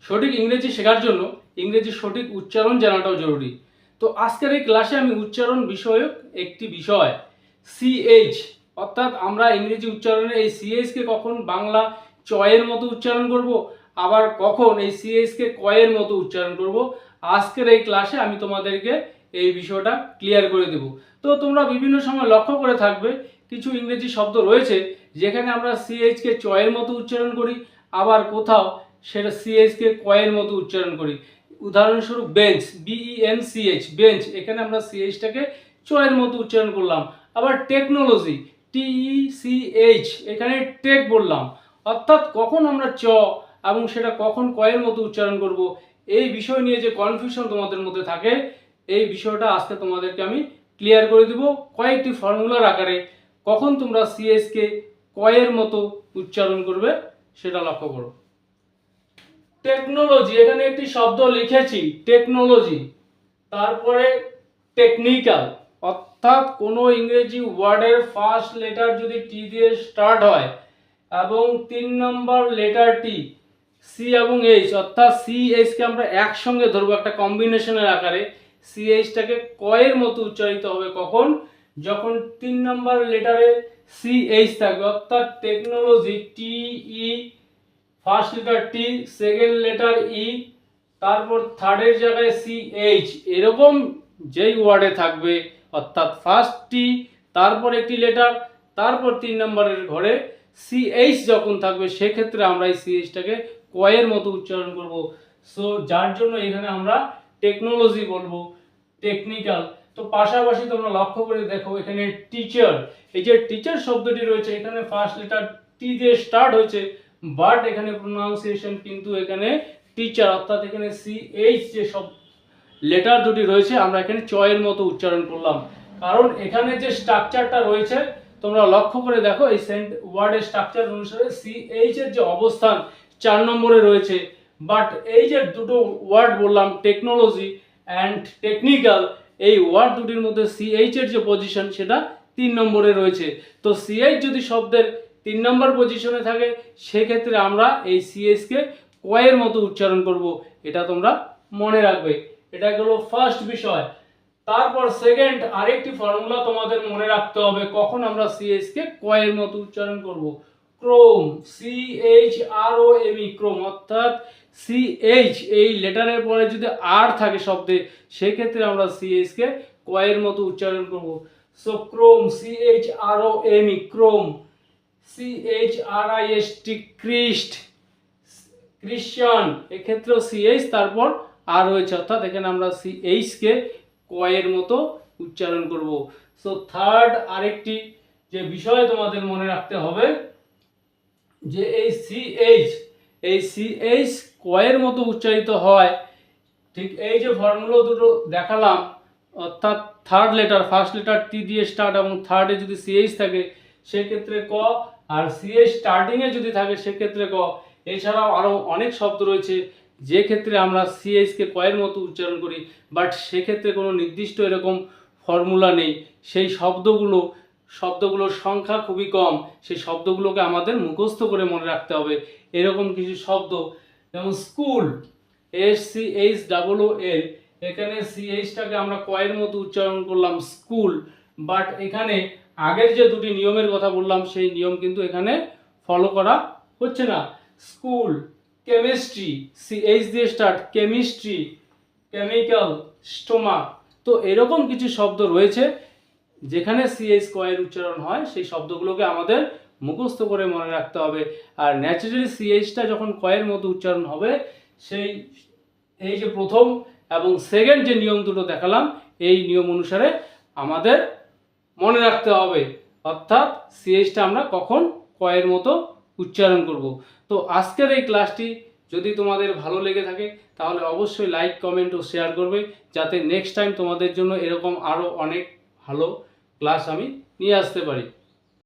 সঠিক ইংরেজি শেখার জন্য ইংরেজি সঠিক উচ্চারণ জানাটাও জরুরি। তো আজকের এই ক্লাসে আমি উচ্চারণ বিষয়ক একটি বিষয় সিএইচ, অর্থাৎ আমরা ইংরেজি উচ্চারণে এই সিএইচকে কখন বাংলা চয়ের মতো উচ্চারণ করব, আবার কখন এই সিএইচকে কয়ের মতো উচ্চারণ করব, আজকের এই ক্লাসে আমি তোমাদেরকে এই বিষয়টা ক্লিয়ার করে দেব। তো তোমরা বিভিন্ন সময় লক্ষ্য করে থাকবে কিছু ইংরেজি শব্দ রয়েছে যেখানে আমরা সিএইচকে চয়ের মতো উচ্চারণ করি, আবার কোথাও সেটা সিএইচকে কয়ের মতো উচ্চারণ করি। উদাহরণস্বরূপ বেঞ্চ, BENCH, বেঞ্চ, এখানে আমরা সিএইচটাকে চয়ের মতো উচ্চারণ করলাম। আবার টেকনোলজি, TECH, এখানে টেক বললাম। অর্থাৎ কখন আমরা চ এবং সেটা কখন কয়ের মতো উচ্চারণ করব, এই বিষয় নিয়ে যে কনফিউশন তোমাদের মধ্যে থাকে, এই বিষয়টা আজকে তোমাদেরকে আমি ক্লিয়ার করে দিব কয়েকটি ফর্মুলার আকারে। কখন তোমরা সিএইচকে কয়ের মতো উচ্চারণ করবে সেটা লক্ষ্য করো। টেকনোলজি, এখানে একটি শব্দ লিখেছি টেকনোলজি, তারপরে টেকনিক্যাল, অর্থাৎ কোনো ইংরেজি ওয়ার্ডের ফার্স্ট লেটার যদি টি দিয়ে স্টার্ট হয় এবং 3 নম্বর লেটারটি সি এবং এইচ, অর্থাৎ সিএইচকে আমরা একসঙ্গে ধরবো একটা কম্বিনেশনের আকারে। সিএইচটাকে কয়ের মতো উচ্চারিত হবে কখন, যখন 3 নম্বর লেটারে সিএইচ থাকবে, অর্থাৎ টেকনোলজি, TE, ফার্স্ট লেটার টি, সেকেন্ড লেটার ই, তারপর থার্ডের জায়গায় সিএইচ, এরকম যেই ওয়ার্ডে থাকবে, অর্থাৎ ফার্স্ট টি, তারপর একটি লেটার, তারপর 3 নম্বরের ঘরে সিএইচ যখন থাকবে, সেক্ষেত্রে আমরা এই সিএইচটাকে কয়ের মতো উচ্চারণ করব। সো যার জন্য এখানে আমরা টেকনোলজি বলবো, টেকনিক্যাল। তো পাশাপাশি তোমরা লক্ষ্য করে দেখো এখানে টিচার, এই যে টিচার শব্দটি রয়েছে এখানে ফার্স্ট লেটার টি দিয়ে স্টার্ট হয়েছে, বাট এখানে প্রোনাউন্সিয়েশন কিন্তু এখানে টিচার, অর্থাৎ এখানে সিএইচ যে সব লেটার দুটি রয়েছে আমরা এখানে চয়ের মতো উচ্চারণ করলাম। কারণ এখানে যে স্ট্রাকচারটা রয়েছে তোমরা লক্ষ্য করে দেখো, এই ওয়ার্ডের স্ট্রাকচার অনুসারে সিএইচ এর যে অবস্থান 4 নম্বরে রয়েছে, বাট এই যে দুটো ওয়ার্ড বললাম টেকনোলজি অ্যান্ড টেকনিক্যাল, এই ওয়ার্ড দুটির মধ্যে সিএইচ এর যে পজিশন সেটা 3 নম্বরে রয়েছে। তো সিএইচ যদি শব্দের 3 নম্বর পজিশনে থাকে, সেক্ষেত্রে আমরা এই সিএইচকে কয়ের মতো উচ্চারণ করব, এটা তোমরা মনে রাখবে। এটা গেল ফার্স্ট বিষয়। তারপর সেকেন্ড আরেকটি ফর্মুলা তোমাদের মনে রাখতে হবে কখন আমরা সিএইচকে কয়ের মতো উচ্চারণ করব। ক্রোম, CHROME, ক্রোম, অর্থাৎ সিএইচ এই লেটারের পরে যদি আর থাকে শব্দে, সেক্ষেত্রে আমরা সিএইচকে কয়ের মতো উচ্চারণ করব। So Chrome, CHROME, Chrome, CHRIST, ক্রিস্ট, Christian, এক্ষেত্রেও সিএইচ তারপর আর হয়েছে, অর্থাৎ এখানে আমরা সিএইচকে কয়ের মতো উচ্চারণ করব। সো থার্ড আরেকটি যে বিষয় তোমাদের মনে রাখতে হবে যে এই সিএইচ কয়ের মতো উচ্চারিত হয়, ঠিক এই যে ফর্মুলা দুটো দেখালাম, অর্থাৎ থার্ড লেটার ফার্স্ট লেটার টি দিয়ে স্টার্ট এবং থার্ডে যদি সিএইচ থাকে সেক্ষেত্রে ক, আর সিএইচ স্টার্টিংয়ে যদি থাকে সেক্ষেত্রে ক। এছাড়াও আরও অনেক শব্দ রয়েছে যে ক্ষেত্রে আমরা সিএইচকে কয়ের মতো উচ্চারণ করি, বাট সেক্ষেত্রে কোনো নির্দিষ্ট এরকম ফর্মুলা নেই। সেই শব্দগুলোর সংখ্যা খুবই কম, সেই শব্দগুলোকে আমাদের মুখস্থ করে মনে রাখতে হবে। এরকম কিছু শব্দ যেমন স্কুল, SCHOOL, এখানে সিএইচটাকে আমরা কয়ের মতো উচ্চারণ করলাম স্কুল, বাট এখানে আগের যে দুটি নিয়মের কথা বললাম সেই নিয়ম কিন্তু এখানে ফলো করা হচ্ছে না। স্কুল, কেমিস্ট্রি, সিএইচ দিয়ে স্টার্ট, কেমিস্ট্রি, কেমিক্যাল, স্টোমাক। তো এরকম কিছু শব্দ রয়েছে যেখানে সিএইচ কয়ের উচ্চারণ হয়, সেই শব্দগুলোকে আমাদের মুখস্থ করে মনে রাখতে হবে। আর ন্যাচারালি সিএইচটা যখন কয়ের মতো উচ্চারণ হবে, এই যে প্রথম এবং সেকেন্ড যে নিয়ম দুটো দেখালাম, এই নিয়ম অনুসারে আমাদের মনে রাখতে হবে, অর্থাৎ সিএইচটা আমরা কখন কয়ের মতো উচ্চারণ করব। তো আজকের এই ক্লাসটি যদি তোমাদের ভালো লেগে থাকে তাহলে অবশ্যই লাইক, কমেন্ট ও শেয়ার করবে, যাতে নেক্সট টাইম তোমাদের জন্য এরকম আরও অনেক ভালো ক্লাস আমি নিয়ে আসতে পারি।